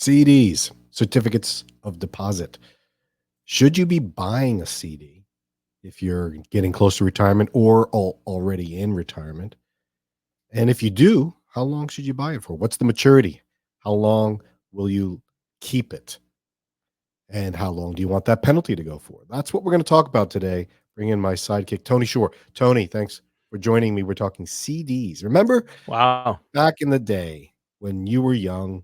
CDs, certificates of deposit. Should you be buying a CD if you're getting close to retirement or already in retirement? And if you do, how long should you buy it for? What's the maturity? How long will you keep it? And how long do you want that penalty to go for? That's what we're going to talk about today. Bring in my sidekick, Tony Shore. Tony, thanks for joining me. We're talking CDs. Remember Wow. back in the day when you were young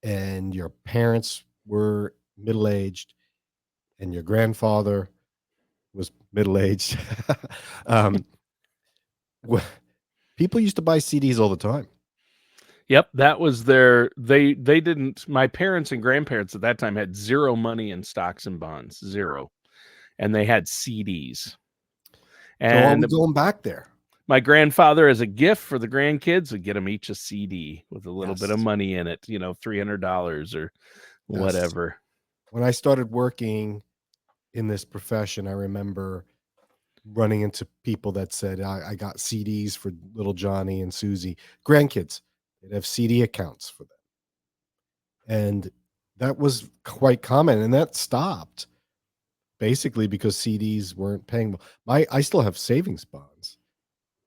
and your parents were middle-aged and your grandfather was middle-aged. um, People used to buy CDs all the time. Yep, that was they didn't, my parents and grandparents at that time had zero money in stocks and bonds, zero. And they had CDs. So are And we going back there? my grandfather, as a gift for the grandkids, would get them each a CD with a little bit of Yes. money in it, $300 or whatever. When I started working in this profession, I remember running into people that said, I got CDs for little Johnny and Susie, grandkids. They'd have CD accounts for them. And that was quite common. And that stopped basically because CDs weren't paying. I still have savings bonds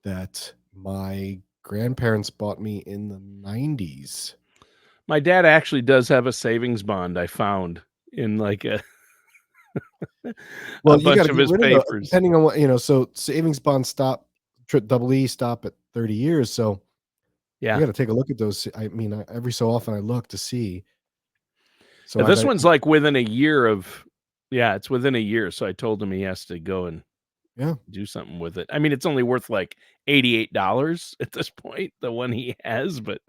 that my grandparents bought me in the 90s. My dad actually does have a savings bond I found in like a Well, a you got bunch to of get his rid of papers. depending on what, so savings bonds stop, double E stop at 30 years. So Yeah. I got to take a look at those. I mean, every so often I look to see. So Yeah, this one's like within a year of, it's within a year. So I told him he has to go and do something with it. I mean, it's only worth like $88 at this point, the one he has, but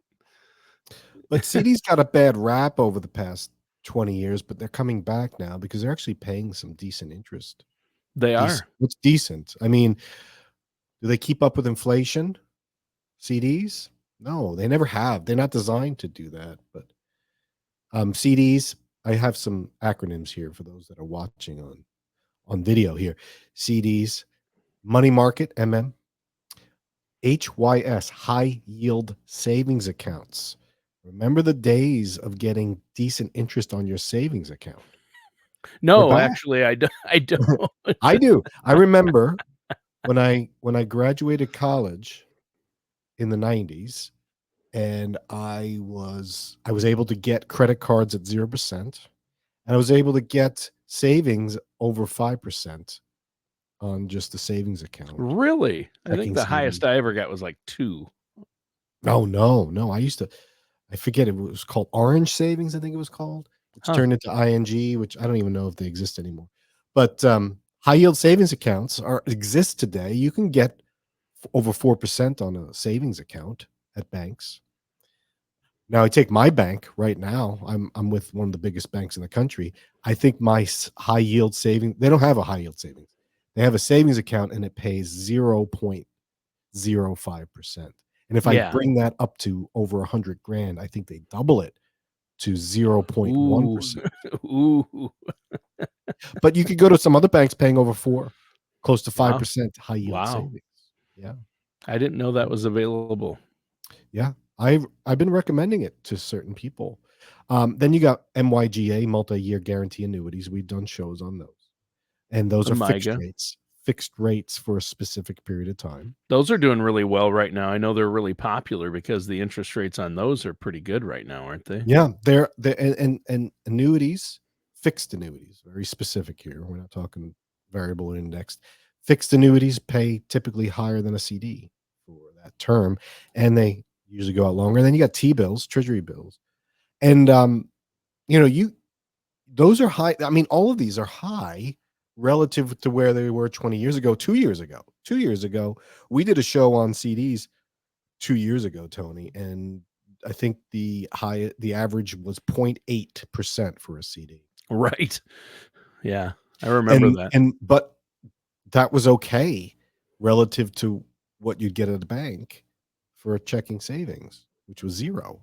CDs got a bad rap over the past 20 years, but they're coming back now because they're actually paying some decent interest. They are. What's decent? I mean, do they keep up with inflation? CDs? No, they never have. They're not designed to do that. But CDs, I have some acronyms here for those that are watching on video here. CDs, money market, MM, HYS, high yield savings accounts. Remember the days of getting decent interest on your savings account? No, actually, I don't. I do. I remember when I graduated college in the 90s, and I was able to get credit cards at 0%, and I was able to get savings over 5% on just the savings account. Really? I think the highest I ever got was like 2. Oh, no. I forget, it was called Orange Savings, I think it was called, which turned into ING, which I don't even know if they exist anymore. But high yield savings accounts exist today. You can get over 4% on a savings account at banks. Now I take my bank right now. I'm with one of the biggest banks in the country. I think my high yield saving, they don't have a high yield savings. They have a savings account and it pays 0.05%. And if I bring that up to over 100 grand, I think they double it to 0.1%. Ooh. But you could go to some other banks paying over 4, close to 5% high yield savings. Yeah. I didn't know that was available. Yeah. I've been recommending it to certain people. Then you got MYGA, multi-year guarantee annuities. We've done shows on those. And those are fixed rates for a specific period of time. Those are doing really well right now. I know they're really popular because the interest rates on those are pretty good right now, aren't they? Yeah, they're and annuities, fixed annuities, very specific here. We're not talking variable indexed. Fixed annuities pay typically higher than a CD for that term, and they usually go out longer. And then you got T-bills, treasury bills. And those are high. I mean, all of these are high relative to where they were 20 years ago, 2 years ago. 2 years ago, we did a show on CDs 2 years ago, Tony, and I think the average was 0.8% for a CD. Right. Yeah, I remember that. But that was okay relative to what you'd get at a bank for a checking savings, which was 0.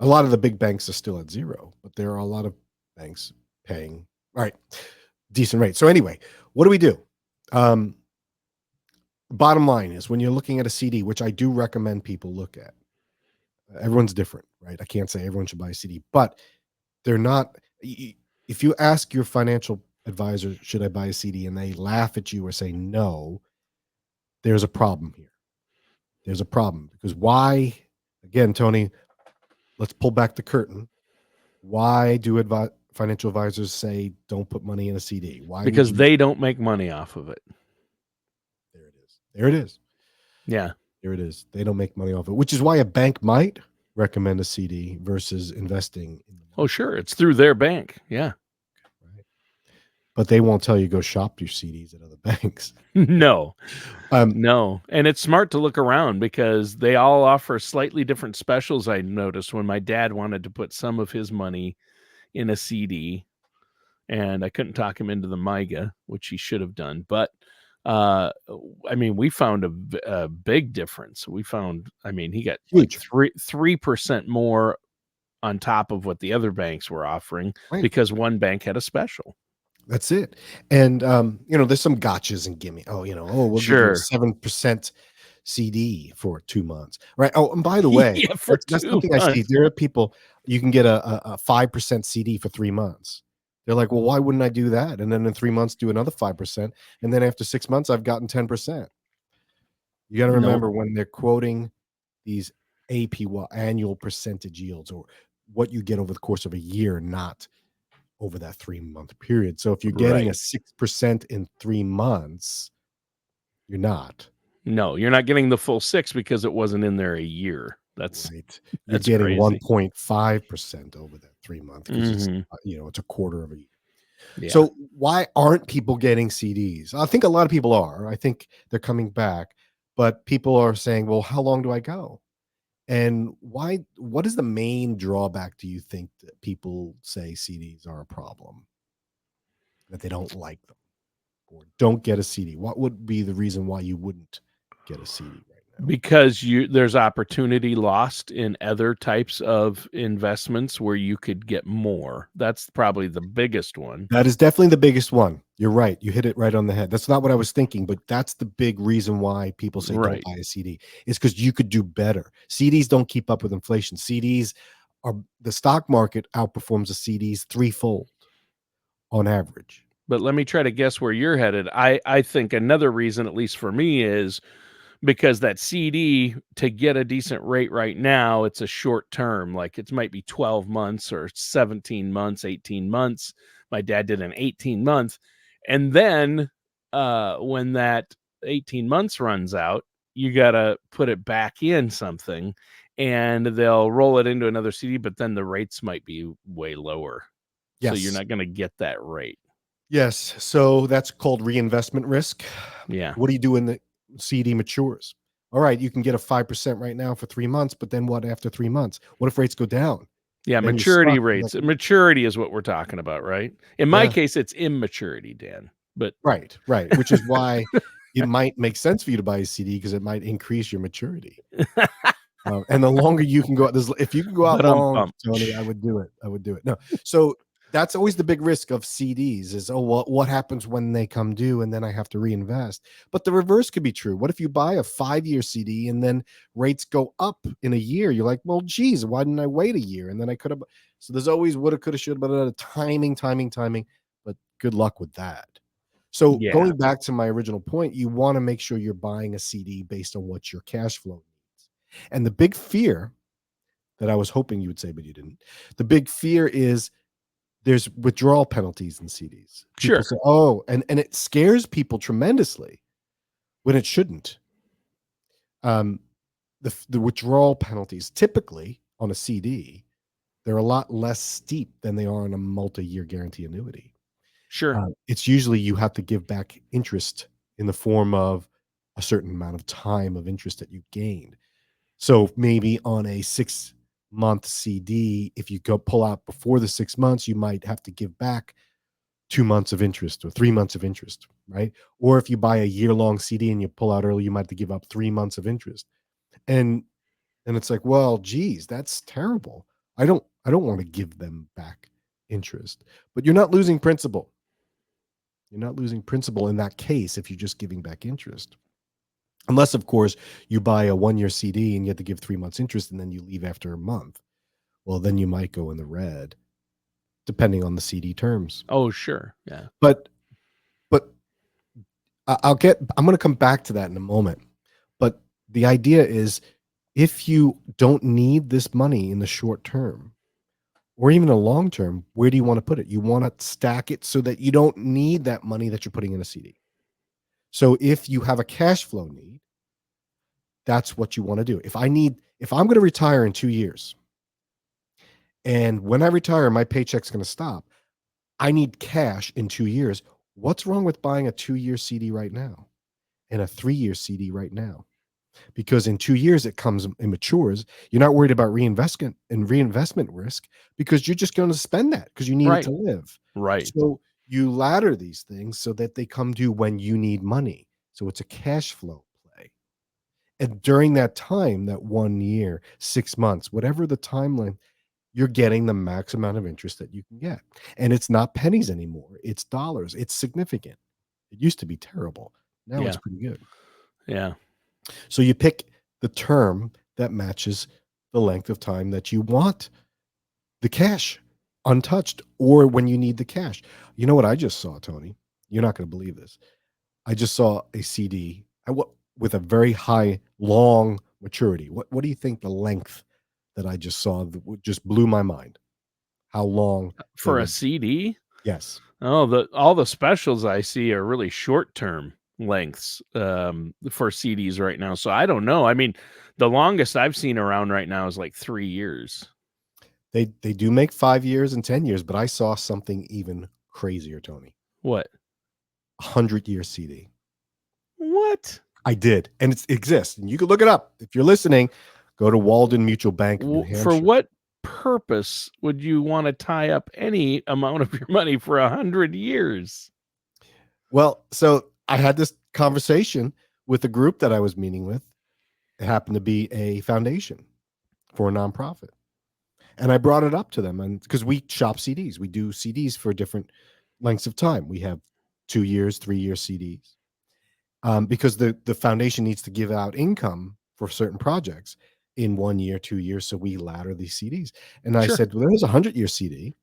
A lot of the big banks are still at 0, but there are a lot of banks paying decent rates. So anyway, what do we do? Bottom line is, when you're looking at a CD, which I do recommend people look at, Everyone's different, right? I can't say everyone should buy a CD, but they're not. If you ask your financial advisor, should I buy a CD, and they laugh at you or say no, there's a problem here. There's a problem because why? Again, Tony, let's pull back the curtain. Why do financial advisors say don't put money in a CD? Why? Because they don't make money off of it. There it is. There it is. Yeah. There it is. They don't make money off it, which is why a bank might recommend a CD versus investing in the market. Oh, sure. It's through their bank. Yeah. Right. But they won't tell you go shop your CDs at other banks. No. No. And it's smart to look around because they all offer slightly different specials. I noticed when my dad wanted to put some of his money in a CD, and I couldn't talk him into the MIGA, which he should have done. But I mean, we found a big difference. We found, I mean, he got Huge. like 3% more on top of what the other banks were offering, right, because one bank had a special. That's it. And there's some gotchas and gimme. We'll give you a 7% CD for 2 months, right? Oh, and by the way, that's something I see. There are people, you can get a 5% CD for 3 months. They're like, well, why wouldn't I do that? And then in 3 months, do another 5%. And then after 6 months, I've gotten 10%. You got to remember when they're quoting these APY, annual percentage yields, or what you get over the course of a year, not over that 3-month period. So if you're getting a 6% in 3 months, you're not. No, you're not getting the full 6 because it wasn't in there a year. That's right. You're getting 1.5% over that 3 month because it's a quarter of a year. Yeah. So why aren't people getting CDs? I think a lot of people are. I think they're coming back, but people are saying, well, how long do I go? And why? What is the main drawback, do you think, that people say CDs are a problem? That they don't like them or don't get a CD? What would be the reason why you wouldn't get a CD right now? Because there's opportunity lost in other types of investments where you could get more. That's probably the biggest one. That is definitely the biggest one. You're right. You hit it right on the head. That's not what I was thinking, but that's the big reason why people say don't buy a CD. It's because you could do better. CDs don't keep up with inflation. CDs the stock market outperforms the CDs threefold on average. But let me try to guess where you're headed. I think another reason, at least for me, is because that CD, to get a decent rate right now, it's a short term. Like it might be 12 months or 17 months, 18 months. My dad did an 18-month. And then when that 18 months runs out, you got to put it back in something and they'll roll it into another CD, but then the rates might be way lower. Yes. So you're not going to get that rate. Yes. So that's called reinvestment risk. Yeah. What do you do when the CD matures? All right, you can get a 5% right now for 3 months, but then what after 3 months? What if rates go down? Yeah, then maturity rates. Maturity is what we're talking about, right? In my case, it's immaturity, Dan. But right, which is why it might make sense for you to buy a CD because it might increase your maturity. And the longer you can go out, if you can go out long, Tony, I would do it. No, so that's always the big risk of CDs is, what happens when they come due and then I have to reinvest? But the reverse could be true. What if you buy a 5-year CD and then rates go up in a year? You're like, well, geez, why didn't I wait a year? And then I could have. So there's always woulda, coulda, shoulda, but timing. But good luck with that. So going back to my original point, you want to make sure you're buying a CD based on what your cash flow needs. And the big fear that I was hoping you would say, but you didn't. The big fear is there's withdrawal penalties in CDs. People say, and it scares people tremendously when it shouldn't. The withdrawal penalties typically on a CD, they're a lot less steep than they are on a multi-year guarantee annuity. Sure. It's usually you have to give back interest in the form of a certain amount of time of interest that you gained. So maybe on a 6-month CD, if you go pull out before the 6 months, you might have to give back 2 months of interest or 3 months of interest, right? Or if you buy a year-long CD and you pull out early, you might have to give up 3 months of interest. And it's like, well, geez, that's terrible. I don't want to give them back interest. But you're not losing principal. You're not losing principal in that case if you're just giving back interest. Unless, of course, you buy a 1-year CD and you have to give 3 months interest and then you leave after a month. Well, then you might go in the red, depending on the CD terms. Oh, sure. Yeah. But I'm going to come back to that in a moment. But the idea is, if you don't need this money in the short term or even the long term, where do you want to put it? You want to stack it so that you don't need that money that you're putting in a CD. So if you have a cash flow need, that's what you want to do. If I'm going to retire in 2 years, and when I retire, my paycheck's going to stop, I need cash in 2 years. What's wrong with buying a 2-year CD right now and a 3-year CD right now? Because in 2 years it matures. You're not worried about reinvestment risk because you're just going to spend that because you need it to live. Right. So you ladder these things so that they come due when you need money. So it's a cash flow play. And during that time, that 1 year, 6 months, whatever the timeline, you're getting the max amount of interest that you can get. And it's not pennies anymore. It's dollars. It's significant. It used to be terrible. Now it's pretty good. Yeah. So you pick the term that matches the length of time that you want the cash untouched or when you need the cash. You know what I just saw, Tony? You're not going to believe this. I just saw a CD with a very high, long maturity. What do you think the length that I just saw just blew my mind? How long? For a CD? Yes. Oh, all the specials I see are really short-term lengths for CDs right now. So I don't know. I mean, the longest I've seen around right now is like 3 years. They do make 5 years and 10 years, but I saw something even crazier, Tony. What? 100-year CD. What? I did, and it exists, and you can look it up. If you're listening, go to Walden Mutual Bank of New Hampshire. For what purpose would you want to tie up any amount of your money for 100 years? Well, so I had this conversation with a group that I was meeting with. It happened to be a foundation for a nonprofit. And I brought it up to them, and because we shop CDs, we do CDs for different lengths of time. We have 2 years, 3-year CDs. Because the foundation needs to give out income for certain projects in 1 year, 2 years. So we ladder these CDs. And I said, well, there's a 100-year CD.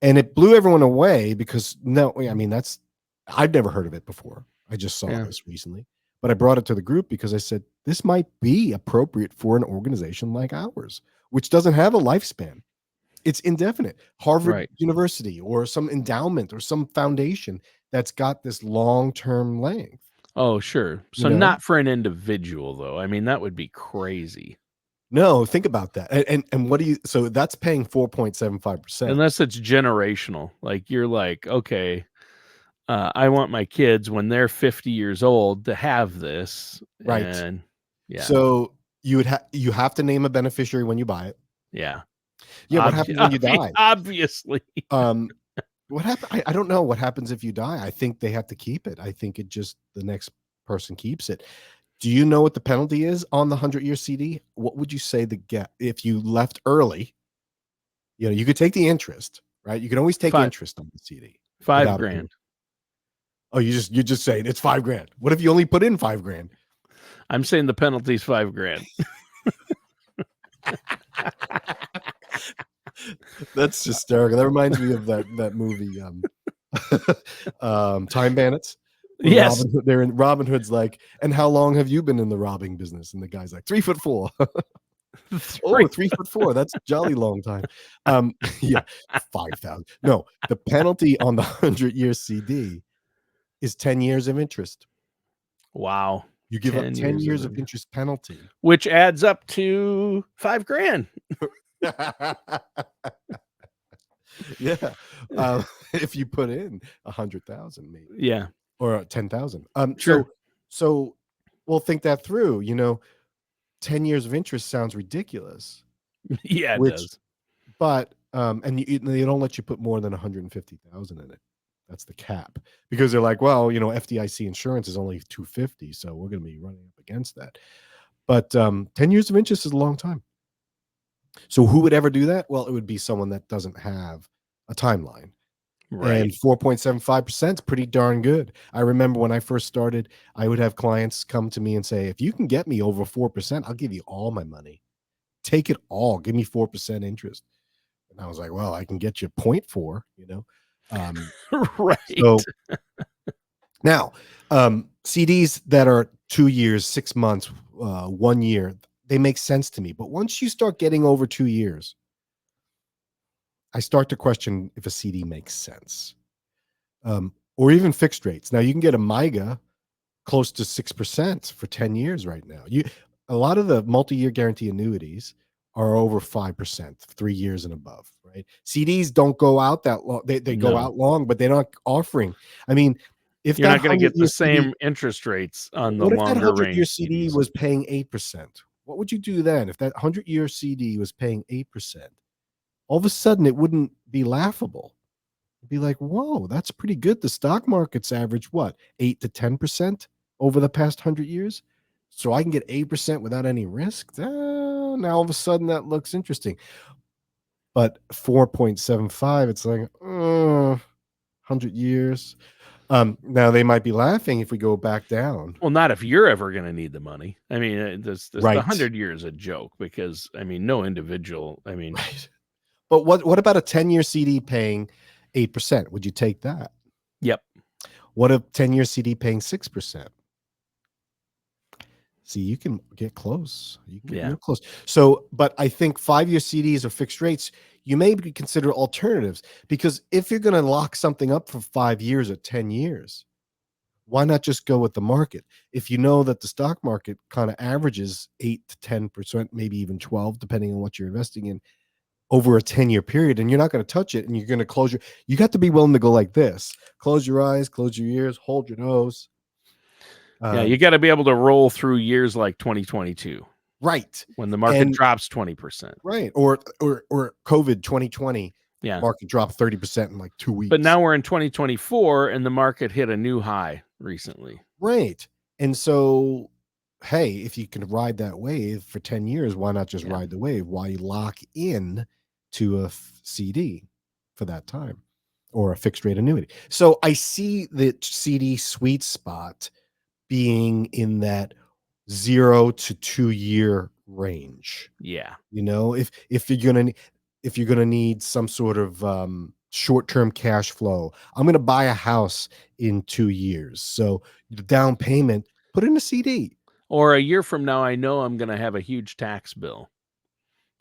And it blew everyone away because I've never heard of it before. I just saw this recently. But I brought it to the group because I said, this might be appropriate for an organization like ours, which doesn't have a lifespan. It's indefinite. Harvard University or some endowment or some foundation that's got this long-term length. Oh, sure. So not for an individual, though. I mean, that would be crazy. No, think about that. And what do you? So that's paying 4.75%. Unless it's generational. Like you're like, okay, I want my kids when they're 50 years old to have this. Right. And so you have to name a beneficiary when you buy it. Yeah. Yeah. What happens when you die? Obviously. What happened? I don't know what happens if you die. I think they have to keep it. I think the next person keeps it. Do you know what the penalty is on the 100-year CD? What would you say if you left early? You could take the interest, right? You can always take interest on the CD. $5,000. Oh, you're just saying it's $5,000. What if you only put in $5,000? I'm saying the penalty is $5,000. That's hysterical. That reminds me of that movie, Time Bandits. Yes. Robin Hood's like, and how long have you been in the robbing business? And the guy's like, 3'4". 3'4". That's a jolly long time. Yeah, 5,000. No, the penalty on the 100-year CD is 10 years of interest. Wow. You give up 10 years of interest penalty, which adds up to $5,000. Yeah. If you put in 100,000, maybe. Yeah. Or 10,000. Sure. So we'll think that through. 10 years of interest sounds ridiculous. Yeah, it does. But and they don't let you put more than 150,000 in it. That's the cap, because they're like, well, FDIC insurance is only $250, so we're going to be running up against that. But 10 years of interest is a long time. So who would ever do that? Well, it would be someone that doesn't have a timeline. And Right. 4.75% is pretty darn good. I remember when I first started, I would have clients come to me and say, if you can get me over 4%, I'll give you all my money. Take it all. Give me 4% interest. And I was like, well, I can get you 0.4, Right. So now, CDs that are 2 years, 6 months, 1 year, they make sense to me. But once you start getting over 2 years, I start to question if a CD makes sense. Or even fixed rates. Now you can get a MYGA close to 6% for 10 years right now. A lot of the multi-year guarantee annuities are over 5%, 3 years and above, right? CDs don't go out that long. They go No. out long, but they're not offering. I mean, if You're that not gonna get the 100-year CD, same interest rates on the what if that longer 100-year range CD CDs. was paying 8%? What would you do then if that 100-year CD was paying 8%? All of a sudden, it wouldn't be laughable. It'd be like, whoa, that's pretty good. The stock market's average what, 8 to 10% over the past 100 years? So I can get 8% without any risk. Now all of a sudden that looks interesting. But 4.75, it's like 100 years. Now they might be laughing if we go back down. Well, not if you're ever gonna need the money. I mean, this the Right. 100 years a joke because, I mean, no individual, I mean, Right. But what about a 10-year CD paying 8%? Would you take that? yep. What a 10-year CD paying 6%? See, you can get close. You get Yeah. real close. So, but I think 5-year CDs or fixed rates, you may consider alternatives, because if you're going to lock something up for 5 years or 10 years, why not just go with the market? If you know that the stock market kind of averages 8 to 10%, maybe even 12, depending on what you're investing in over a 10-year period, and you're not going to touch it, and you're going to you got to be willing to go like this. Close your eyes, close your ears, hold your nose. Yeah, you gotta be able to roll through years like 2022 Right. when the market And drops 20%. right. Or COVID 2020, Yeah. market dropped 30% in like 2 But weeks. now we're in 2024 and the market hit a new high recently. Right. And so, hey, if you can ride that wave for 10 years, why not just Yeah. ride the wave? Why lock in to a CD for that time or a fixed rate annuity? So I see the CD sweet spot being in that 0 to 2 year range. Yeah. If you're gonna need some sort of short-term cash flow, I'm gonna buy a house in 2 years. So the down payment, put in a CD. Or a year from now, I know I'm gonna have a huge tax bill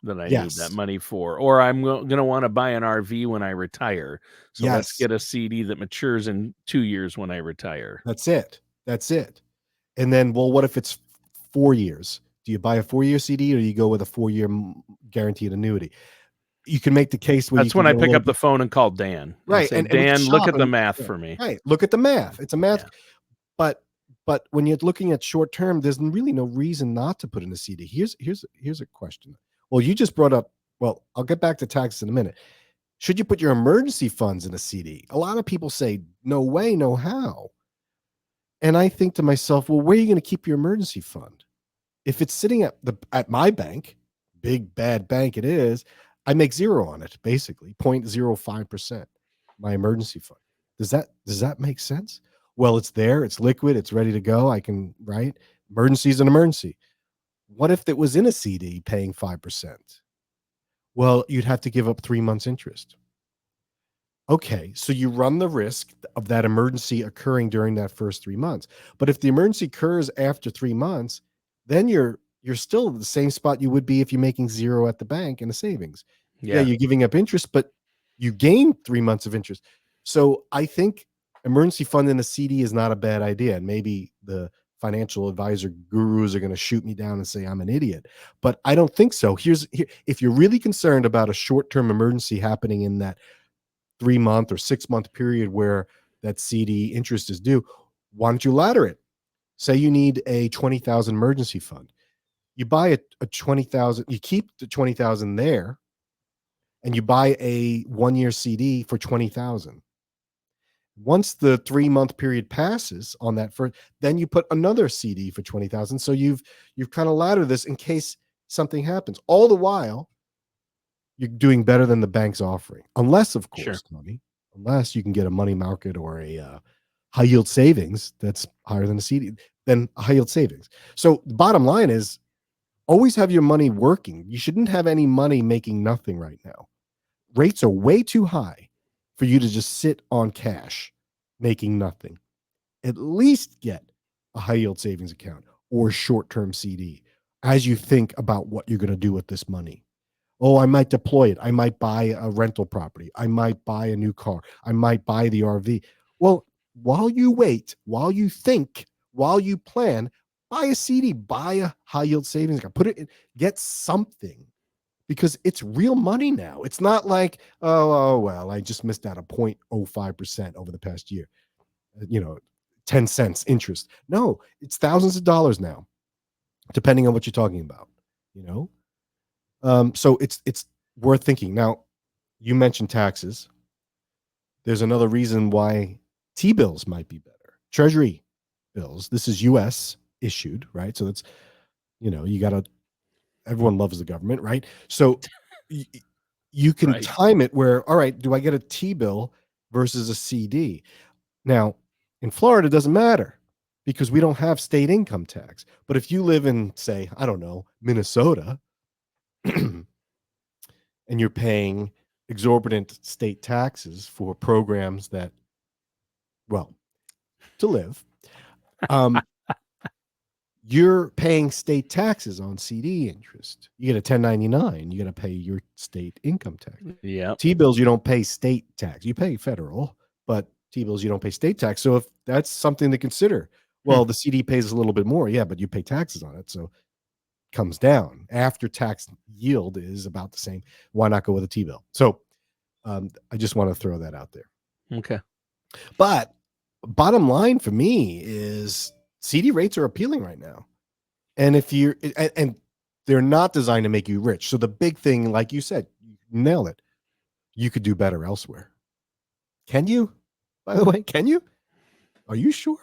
that I need that Yes. money for, or I'm gonna wanna buy an RV when I retire. So let's Yes. get a CD that matures in 2 years when I retire. That's it. That's it. And then, well, what if it's 4 years? Do you buy a 4-year CD or do you go with a 4-year guaranteed annuity? You can make the case where you That's can when I get a pick little up the bit. phone and call Dan and Right, say, and we can "Dan, look shop at the and math yeah, for me." right, look at the math. It's a math. Yeah. But when you're looking at short term, there's really no reason not to put in a CD. Here's a question. Well, you just brought up, well, I'll get back to taxes in a minute. Should you put your emergency funds in a CD? A lot of people say, no way, no how. And I think to myself, well, where are you going to keep your emergency fund? If it's sitting at my bank, big bad bank it is, I make zero on it, basically 0.05%, my emergency fund. Does that make sense? Well, it's there, it's liquid, it's ready to go. I can, right? Emergency is an emergency. What if it was in a CD paying 5%? Well, you'd have to give up 3 months interest. Okay, so you run the risk of that emergency occurring during that first 3 months. But if the emergency occurs after 3 months, then you're still in the same spot you would be if you're making zero at the bank in a savings. Yeah, Yeah. you're giving up interest, but you gain 3 months of interest. So I think emergency fund in a CD is not a bad idea. And maybe the financial advisor gurus are going to shoot me down and say I'm an idiot, but I don't think so. If you're really concerned about a short-term emergency happening in that 3-month or 6-month period where that CD interest is due, why don't you ladder it? Say you need a 20,000 emergency fund. You buy a 20,000, you keep the 20,000 there, and you buy a 1-year CD for 20,000. Once the 3-month period passes on that first, then you put another CD for 20,000. So you've kind of laddered this in case something happens. All the while, you're doing better than the bank's offering. Unless, of Sure. course, Tony, unless you can get a money market or a high yield savings that's higher than a CD, than a high yield savings. So the bottom line is always have your money working. You shouldn't have any money making nothing right now. Rates are way too high for you to just sit on cash making nothing. At least get a high yield savings account or short term CD as you think about what you're going to do with this money. Oh, I might deploy it. I might buy a rental property. I might buy a new car. I might buy the RV. Well, while you wait, while you think, while you plan, buy a CD, buy a high yield savings account, put it in, get something, because it's real money now. It's not like, well, I just missed out a 0.05% over the past year, 10 cents interest. No, it's thousands of dollars now, depending on what you're talking about, so it's worth thinking. Now, you mentioned taxes. There's another reason why T-bills might be better. Treasury bills. This is U.S. issued, right? So that's, you got to, everyone loves the government, right? So you can time it where, all right, do I get a T-bill versus a CD? Now, in Florida, it doesn't matter because we don't have state income tax. But if you live in, say, I don't know, Minnesota, and you're paying exorbitant state taxes for programs that, well, to live, you're paying state taxes on CD interest. You get a 1099, you got to pay your state income tax. Yeah. T-bills, you don't pay state tax. You pay federal, but T-bills, you don't pay state tax. So if that's something to consider, well, the CD pays a little bit more, yeah, but you pay taxes on it. So it comes down. After tax yield is about the same. Why not go with a T-bill? So I just want to throw that out there. Okay. But bottom line for me is CD rates are appealing right now. And if you're, and they're not designed to make you rich. So the big thing, like you said, you nailed it. You could do better elsewhere. Can you? By the way, can you? Are you sure?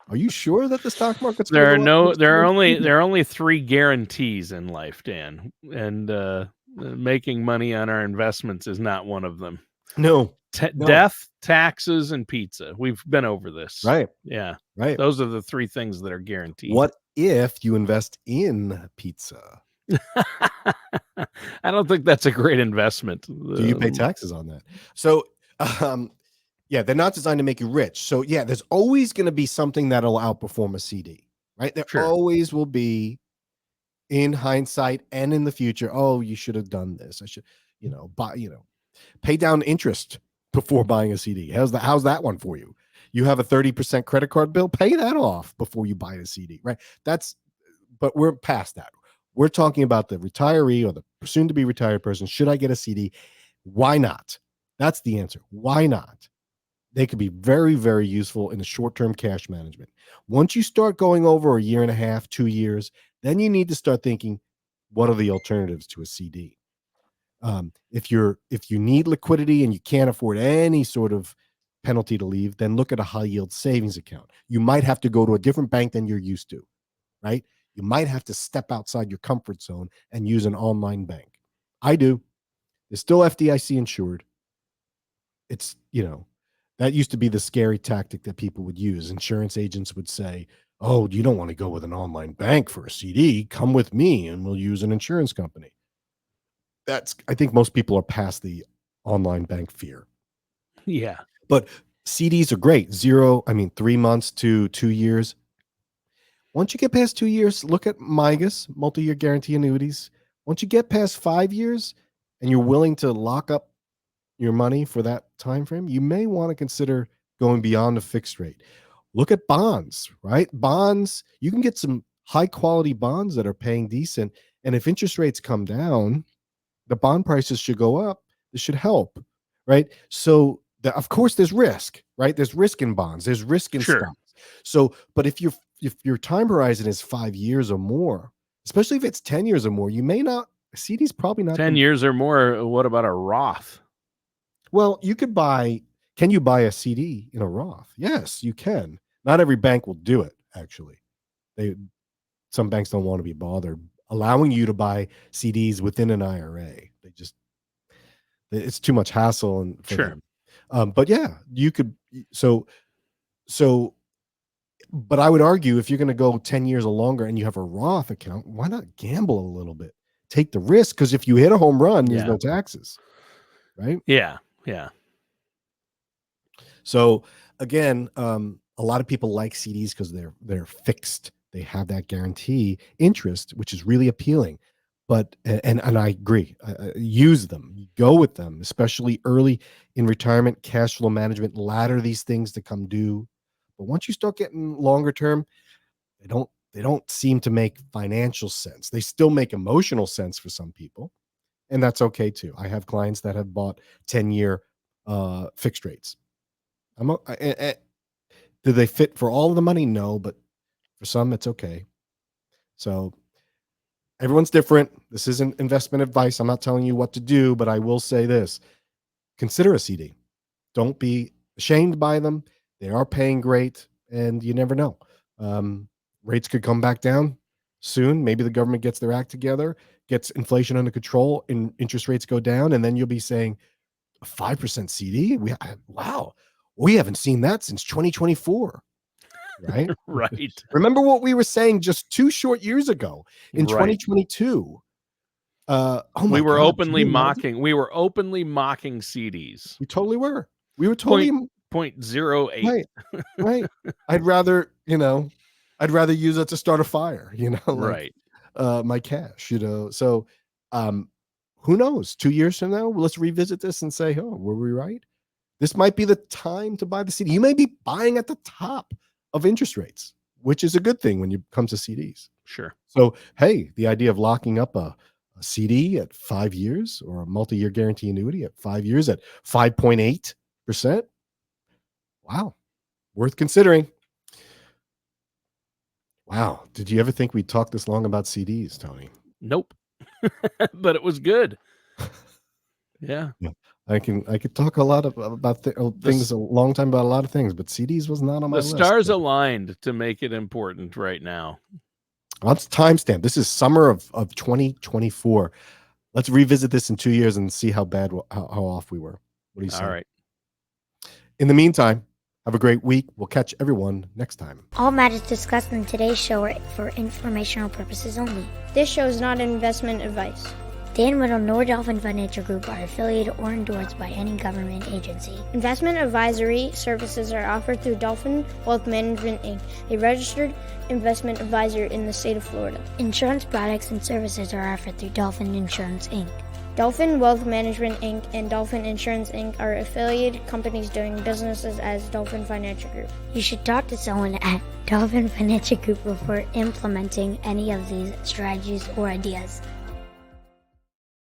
Are you sure that the stock market's there are only 3 guarantees in life, Dan, and making money on our investments is not one of them. No. Death, taxes, and pizza. We've been over this. Right. Yeah. Right. Those are the 3 things that are guaranteed. What if you invest in pizza? I don't think that's a great investment. Do you pay taxes on that? So, yeah, they're not designed to make you rich. So, yeah, there's always going to be something that'll outperform a CD, right? There always will be, in hindsight and in the future. Oh, you should have done this. I should, pay down interest before buying a CD. How's that one for you? You have a 30% credit card bill, pay that off before you buy a CD, right? But we're past that. We're talking about the retiree or the soon to be retired person. Should I get a CD? Why not? That's the answer. Why not? They could be very, very useful in the short-term cash management. Once you start going over a year and a half, 2 years, then you need to start thinking, what are the alternatives to a CD? If you need liquidity and you can't afford any sort of penalty to leave, then look at a high yield savings account. You might have to go to a different bank than you're used to, right? You might have to step outside your comfort zone and use an online bank. I do. It's still FDIC insured. It's, that used to be the scary tactic that people would use. Insurance agents would say, oh, you don't want to go with an online bank for a CD. Come with me and we'll use an insurance company. I think most people are past the online bank fear. Yeah. But CDs are great. 3 months to 2 years. Once you get past 2 years, look at MIGAs, multi-year guarantee annuities. Once you get past 5 years and you're willing to lock up your money for that time frame, you may want to consider going beyond a fixed rate. Look at bonds, right? Bonds, you can get some high quality bonds that are paying decent. And if interest rates come down, the bond prices should go up. This should help, right? So of course there's risk, right? There's risk in bonds. There's risk in stocks. So, but if your time horizon is 5 years or more, especially if it's 10 years or more, you may not, CD's probably not 10 years or more. What about a Roth? Well, can you buy a CD in a Roth? Yes, you can. Not every bank will do it, actually. Some banks don't want to be bothered allowing you to buy CDs within an IRA. It's too much hassle for them. But yeah, you could. So, but I would argue if you're going to go 10 years or longer and you have a Roth account, why not gamble a little bit? Take the risk, because if you hit a home run, there's no taxes, right? Yeah. So again, a lot of people like CDs because they're fixed. They have that guarantee interest, which is really appealing. But and I agree, use them, go with them, especially early in retirement. Cash flow management, ladder these things to come due. But once you start getting longer term, they don't seem to make financial sense. They still make emotional sense for some people, and that's okay too. I have clients that have bought 10-year fixed rates. Do they fit for all of the money? No, but for some, it's okay. So everyone's different. This isn't investment advice. I'm not telling you what to do, but I will say this: consider a CD. Don't be ashamed by them. They are paying great, and you never know. Rates could come back down soon. Maybe the government gets their act together, gets inflation under control, and interest rates go down, and then you'll be saying a 5% CD. Wow, we haven't seen that since 2024. Right? Right. Remember what we were saying just 2 short years ago in 2022. We were openly mocking CDs. We totally were. We were totally 0.08. Right. I'd rather use it to start a fire, like my cash, So who knows? 2 years from now, let's revisit this and say, oh, were we right? This might be the time to buy the CD. You may be buying at the top of interest rates, which is a good thing when it comes to CDs. Sure. So, hey, the idea of locking up a CD at 5 years, or a multi-year guarantee annuity at 5 years at 5.8%. Wow. Worth considering. Wow. Did you ever think we'd talk this long about CDs, Tony? Nope. But it was good. Yeah. I could talk a lot about things a long time about a lot of things, but CDs was not on my list. The stars aligned to make it important right now. Let's timestamp. This is summer of 2024. Let's revisit this in 2 years and see how off we were. What do you say? All right. In the meantime, have a great week. We'll catch everyone next time. All matters discussed in today's show are for informational purposes only. This show is not investment advice. Dan Riddle nor Dolphin Financial Group are affiliated or endorsed by any government agency. Investment advisory services are offered through Dolphin Wealth Management, Inc., a registered investment advisor in the state of Florida. Insurance products and services are offered through Dolphin Insurance, Inc. Dolphin Wealth Management, Inc. and Dolphin Insurance, Inc. are affiliated companies doing businesses as Dolphin Financial Group. You should talk to someone at Dolphin Financial Group before implementing any of these strategies or ideas.